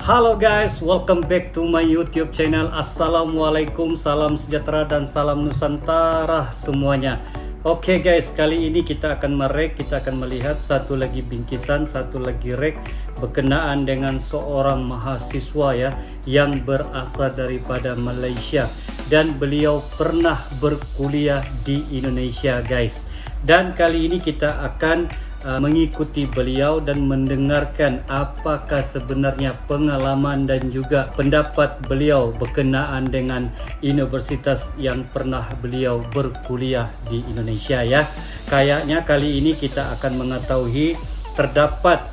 Halo guys, welcome back to my YouTube channel. Assalamualaikum, salam sejahtera dan salam Nusantara semuanya. Oke guys, kali ini kita akan melihat satu lagi bingkisan, satu lagi rek berkenaan dengan seorang mahasiswa ya yang berasal daripada Malaysia dan beliau pernah berkuliah di Indonesia guys. Dan kali ini kita akan mengikuti beliau dan mendengarkan apakah sebenarnya pengalaman dan juga pendapat beliau berkenaan dengan universitas yang pernah beliau berkuliah di Indonesia ya. Kayaknya kali ini kita akan mengetahui terdapat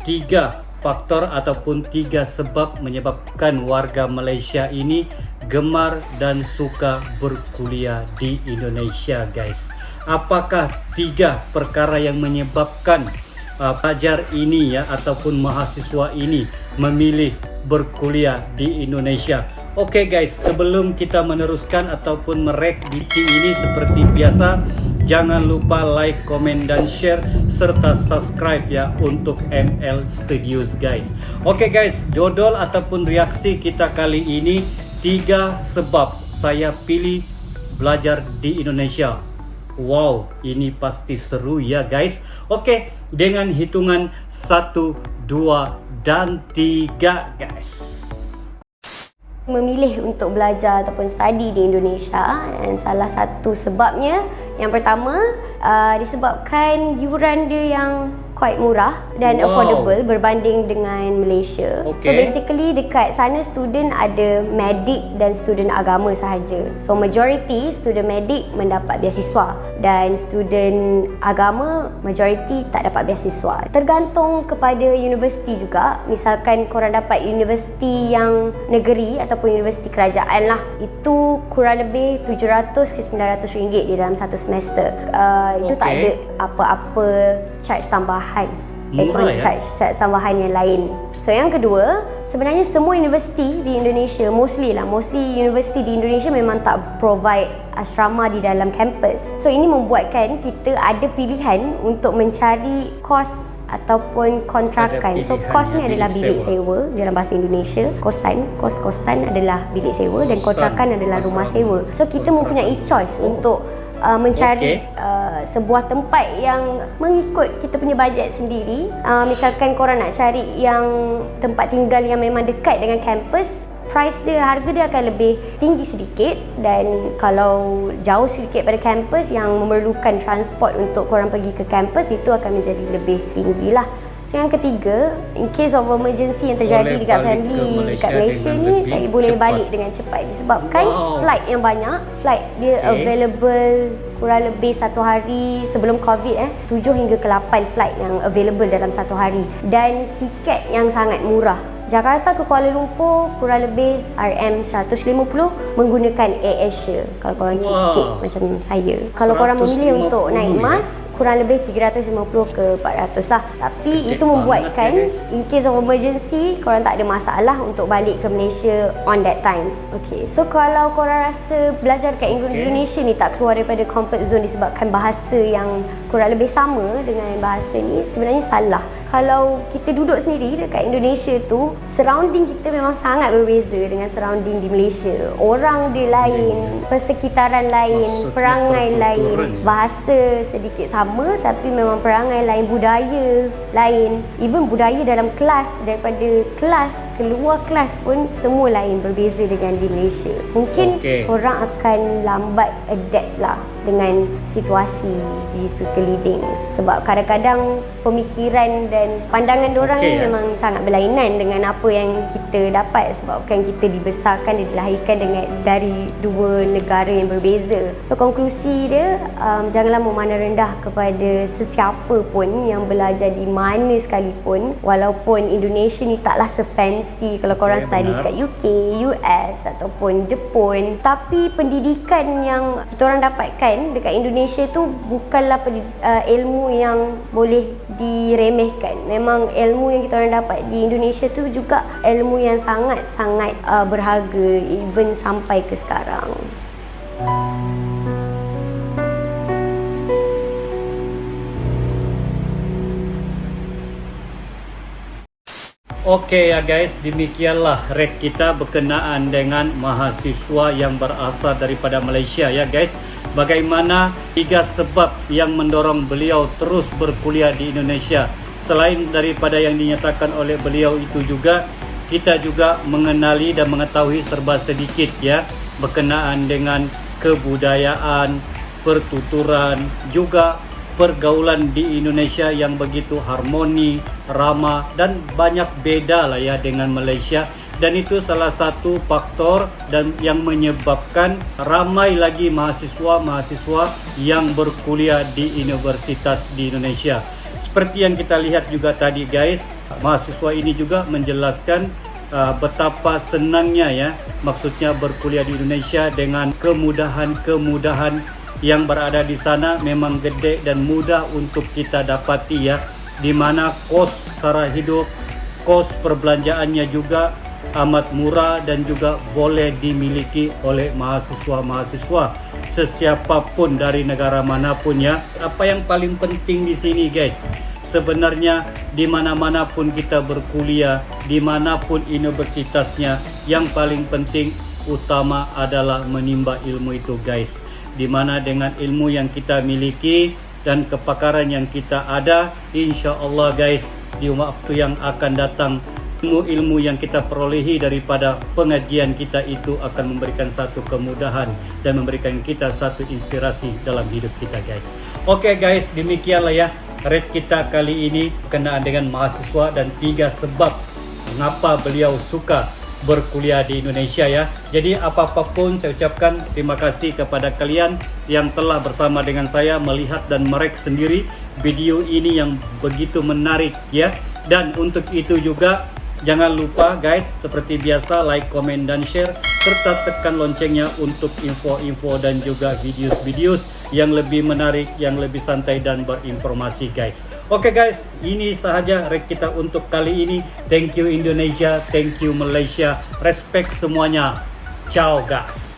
3 faktor ataupun 3 sebab menyebabkan warga Malaysia ini gemar dan suka berkuliah di Indonesia guys. Apakah 3 perkara yang menyebabkan pelajar ini ya ataupun mahasiswa ini memilih berkuliah di Indonesia? Oke guys, sebelum kita meneruskan ataupun merek video ini seperti biasa, jangan lupa like, komen dan share serta subscribe ya untuk ML Studios guys. Oke guys, judul ataupun reaksi kita kali ini 3 sebab saya pilih belajar di Indonesia. Wow, ini pasti seru ya guys. Oke, dengan hitungan 1, 2, dan 3 guys. Memilih untuk belajar ataupun study di Indonesia, dan salah satu sebabnya yang pertama disebabkan yuran dia yang quite murah dan affordable berbanding dengan Malaysia. So basically dekat sana student ada medik dan student agama sahaja. So majority student medik mendapat beasiswa dan student agama majority tak dapat beasiswa. Tergantung kepada universiti juga. Misalkan korang dapat universiti yang negeri ataupun universiti kerajaan lah, itu kurang lebih 700 ke 900 ringgit di dalam satu semester. Itu tak ada apa-apa charge tambahan, charge tambahan yang lain. So yang kedua, sebenarnya semua universiti di Indonesia, mostly universiti di Indonesia memang tak provide asrama di dalam kampus. So ini membuatkan kita ada pilihan untuk mencari kos ataupun kontrakan. So kos ni adalah bilik sewa dalam bahasa Indonesia. Kos-kosan adalah bilik sewa dan kontrakan adalah rumah sewa. So kita mempunyai choice untuk mencari sebuah tempat yang mengikut kita punya bajet sendiri. Misalkan korang nak cari yang tempat tinggal yang memang dekat dengan kampus, harga dia akan lebih tinggi sedikit, dan kalau jauh sedikit pada kampus yang memerlukan transport untuk korang pergi ke kampus, itu akan menjadi lebih tinggi lah. So yang ketiga, in case of emergency yang terjadi dekat family dekat Malaysia ni, saya boleh balik dengan cepat disebabkan flight yang banyak. Flight dia available kurang lebih 1 hari sebelum COVID 7 hingga ke 8 flight yang available dalam 1 hari, dan tiket yang sangat murah. Jakarta ke Kuala Lumpur kurang lebih RM150 menggunakan AirAsia kalau korang cheap sikit macam saya. Kalau korang memilih untuk naik MAS, kurang lebih 350 ke 400 lah. Tapi itu membuatkan in case of emergency, korang tak ada masalah untuk balik ke Malaysia on that time. Okay, so kalau korang rasa belajar kat Indonesia ni tak keluar daripada comfort zone disebabkan bahasa yang kurang lebih sama dengan bahasa ni, sebenarnya salah. Kalau kita duduk sendiri dekat Indonesia tu, surrounding kita memang sangat berbeza dengan surrounding di Malaysia. Orang dia lain, persekitaran lain, perangai lain, bahasa sedikit sama tapi memang perangai lain, budaya lain. Even budaya dalam kelas, daripada kelas ke luar kelas pun semua lain, berbeza dengan di Malaysia. Mungkin orang akan lambat adapt lah dengan situasi di sekeliling, sebab kadang-kadang pemikiran dan pandangan diorang ni memang sangat berlainan dengan apa yang kita dapat, sebabkan kita dibesarkan dan dilahirkan dari 2 negara yang berbeza. So konklusi dia, janganlah memandang rendah kepada sesiapa pun yang belajar di mana sekalipun, walaupun Indonesia ni taklah se-fancy kalau korang study dekat UK, US ataupun Jepun, tapi pendidikan yang kita orang dapatkan dekat Indonesia tu bukanlah ilmu yang boleh diremehkan. Memang ilmu yang kita orang dapat di Indonesia tu juga ilmu yang sangat-sangat berharga even sampai ke sekarang. Oke ya guys, demikianlah rek kita berkenaan dengan mahasiswa yang berasal daripada Malaysia ya guys. Bagaimana 3 sebab yang mendorong beliau terus berkuliah di Indonesia. Selain daripada yang dinyatakan oleh beliau itu juga, kita juga mengenali dan mengetahui serba sedikit ya berkenaan dengan kebudayaan, pertuturan, juga pergaulan di Indonesia yang begitu harmoni, ramah dan banyak beda lah ya dengan Malaysia. Dan itu salah satu faktor dan yang menyebabkan ramai lagi mahasiswa-mahasiswa yang berkuliah di universitas di Indonesia. Seperti yang kita lihat juga tadi guys, mahasiswa ini juga menjelaskan betapa senangnya ya, maksudnya berkuliah di Indonesia dengan kemudahan-kemudahan yang berada di sana memang gede dan mudah untuk kita dapati ya, di mana kos cara hidup, kos perbelanjaannya juga amat murah dan juga boleh dimiliki oleh mahasiswa-mahasiswa sesiapapun dari negara manapun ya. Apa yang paling penting di sini guys, sebenarnya di mana-mana pun kita berkuliah, dimanapun universitasnya, yang paling penting utama adalah menimba ilmu itu guys. Di mana dengan ilmu yang kita miliki dan kepakaran yang kita ada, insya Allah guys, di waktu yang akan datang, ilmu-ilmu yang kita perolehi daripada pengajian kita itu akan memberikan satu kemudahan dan memberikan kita satu inspirasi dalam hidup kita guys. Oke guys, demikianlah ya rate kita kali ini berkenaan dengan mahasiswa dan 3 sebab mengapa beliau suka berkuliah di Indonesia ya. Jadi apapun saya ucapkan terima kasih kepada kalian yang telah bersama dengan saya melihat dan merek sendiri video ini yang begitu menarik ya. Dan untuk itu juga jangan lupa guys, seperti biasa like, komen dan share serta tekan loncengnya untuk info-info dan juga video-video yang lebih menarik, yang lebih santai dan berinformasi guys. Oke guys, ini sahaja rek kita untuk kali ini. Thank you Indonesia, thank you Malaysia, respect semuanya. Ciao guys.